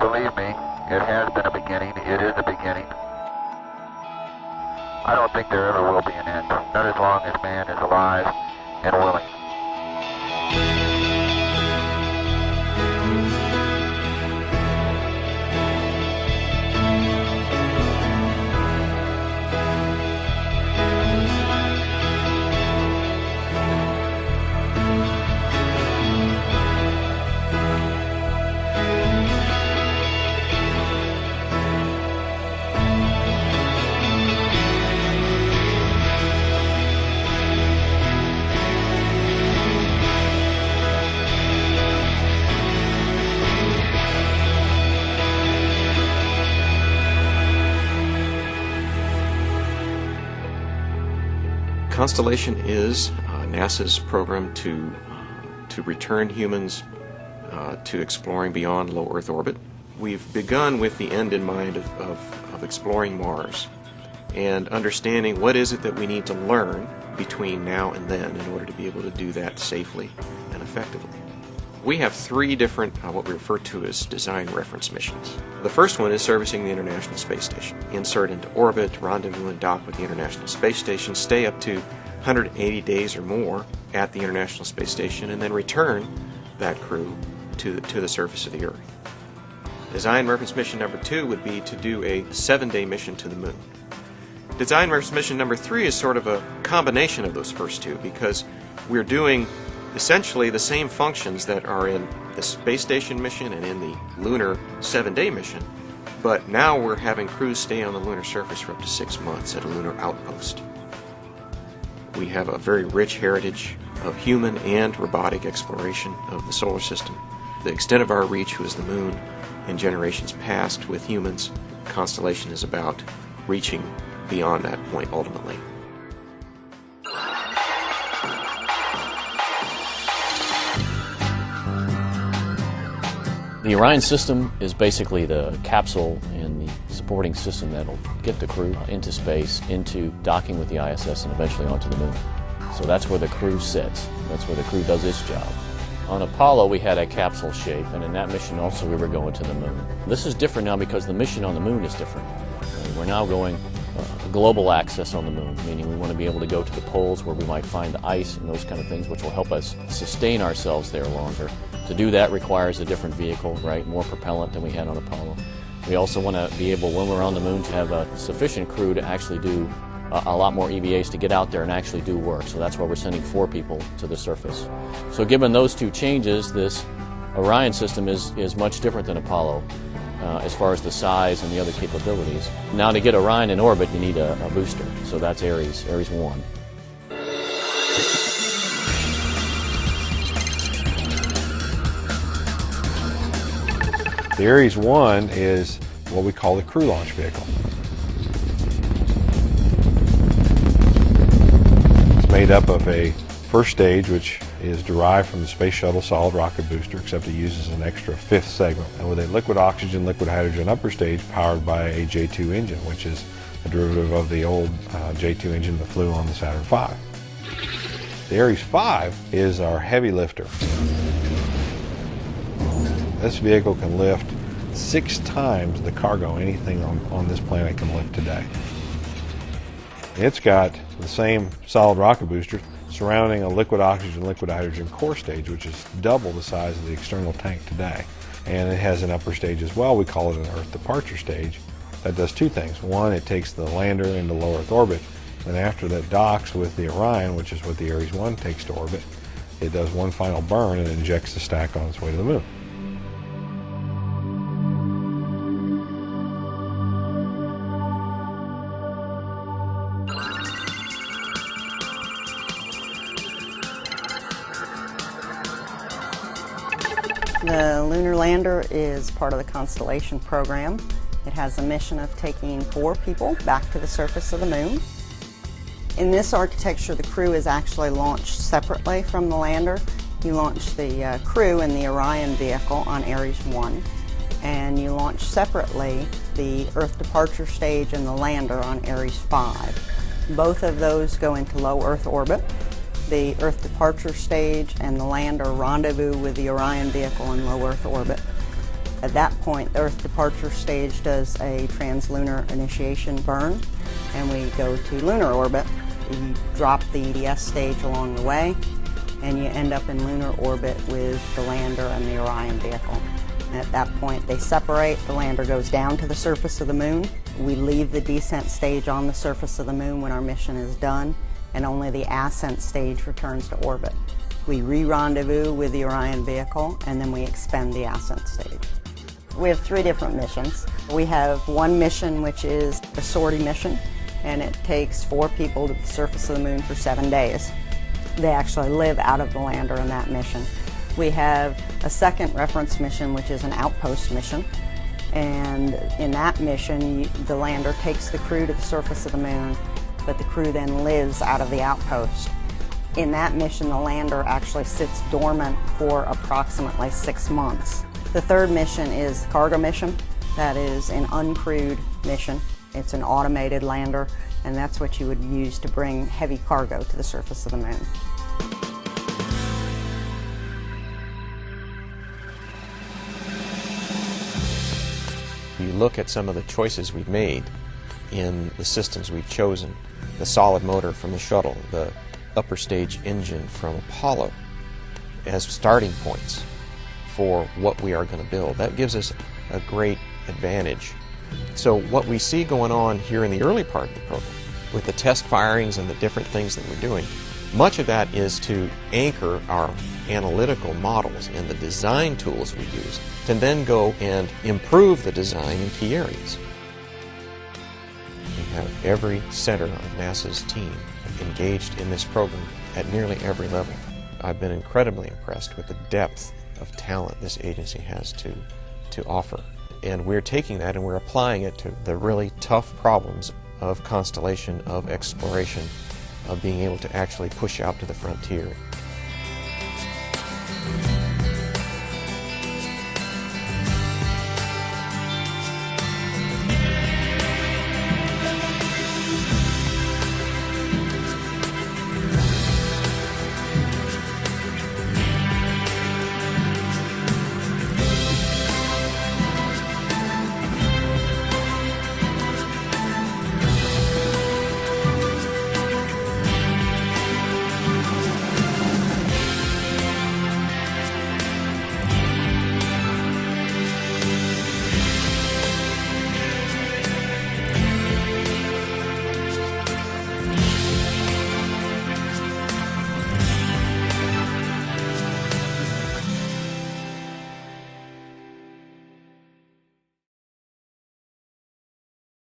believe me, it has been a beginning. It is a beginning. I don't think there ever will be an end, not as long as man is alive and willing. Constellation is NASA's program to return humans to exploring beyond low Earth orbit. We've begun with the end in mind of exploring Mars and understanding what is it that we need to learn between now and then in order to be able to do that safely and effectively. We have three different, what we refer to as design reference missions. The first one is servicing the International Space Station. Insert into orbit, rendezvous and dock with the International Space Station, stay up to 180 days or more at the International Space Station, and then return that crew to the surface of the Earth. Design reference mission number 2 would be to do a 7-day mission to the Moon. Design reference mission number 3 is sort of a combination of those first two, because we're doing essentially the same functions that are in the space station mission and in the lunar 7-day mission, but now we're having crews stay on the lunar surface for up to 6 months at a lunar outpost. We have a very rich heritage of human and robotic exploration of the solar system. The extent of our reach was the Moon in generations past. With humans, Constellation is about reaching beyond that point ultimately. The Orion system is basically the capsule and the supporting system that will get the crew into space, into docking with the ISS, and eventually onto the Moon. So that's where the crew sits. That's where the crew does its job. On Apollo, we had a capsule shape, and in that mission also we were going to the Moon. This is different now because the mission on the Moon is different. We're now going global access on the Moon, meaning we want to be able to go to the poles where we might find the ice and those kind of things, which will help us sustain ourselves there longer. To do that requires a different vehicle, right? More propellant than we had on Apollo. We also want to be able, when we're on the Moon, to have a sufficient crew to actually do a lot more EVAs to get out there and actually do work. So that's why we're sending 4 people to the surface. So given those two changes, this Orion system is much different than Apollo as far as the size and the other capabilities. Now to get Orion in orbit, you need a booster. So that's Ares 1. The Ares 1 is what we call the crew launch vehicle. It's made up of a first stage, which is derived from the Space Shuttle solid rocket booster, except it uses an extra 5th segment, and with a liquid oxygen, liquid hydrogen upper stage powered by a J2 engine, which is a derivative of the old J2 engine that flew on the Saturn V. The Ares 5 is our heavy lifter. This vehicle can lift 6 times the cargo anything on this planet can lift today. It's got the same solid rocket booster surrounding a liquid oxygen, liquid hydrogen core stage, which is double the size of the external tank today. And it has an upper stage as well. We call it an Earth departure stage. That does 2 things. One, it takes the lander into low Earth orbit. And after that docks with the Orion, which is what the Ares 1 takes to orbit, it does one final burn and injects the stack on its way to the Moon. The lunar lander is part of the Constellation program. It has a mission of taking 4 people back to the surface of the Moon. In this architecture, the crew is actually launched separately from the lander. You launch the crew in the Orion vehicle on Ares 1, and you launch separately the Earth departure stage and the lander on Ares 5. Both of those go into low Earth orbit. The Earth departure stage and the lander rendezvous with the Orion vehicle in low Earth orbit. At that point, the Earth departure stage does a translunar initiation burn, and we go to lunar orbit. You drop the EDS stage along the way, and you end up in lunar orbit with the lander and the Orion vehicle. And at that point, they separate. The lander goes down to the surface of the moon. We leave the descent stage on the surface of the moon when our mission is done, and only the ascent stage returns to orbit. We re-rendezvous with the Orion vehicle, and then we expend the ascent stage. We have 3 different missions. We have one mission which is a sortie mission, and it takes 4 people to the surface of the moon for 7 days. They actually live out of the lander in that mission. We have a second reference mission, which is an outpost mission, and in that mission the lander takes the crew to the surface of the moon, but the crew then lives out of the outpost. In that mission, the lander actually sits dormant for approximately 6 months. The third mission is the cargo mission. That is an uncrewed mission. It's an automated lander, and that's what you would use to bring heavy cargo to the surface of the moon. You look at some of the choices we've made in the systems we've chosen, the solid motor from the shuttle, the upper stage engine from Apollo, as starting points for what we are going to build. That gives us a great advantage. So what we see going on here in the early part of the program, with the test firings and the different things that we're doing, much of that is to anchor our analytical models and the design tools we use to then go and improve the design in key areas. We have every center of NASA's team engaged in this program at nearly every level. I've been incredibly impressed with the depth of talent this agency has to offer. And we're taking that and we're applying it to the really tough problems of constellation, of exploration, of being able to actually push out to the frontier.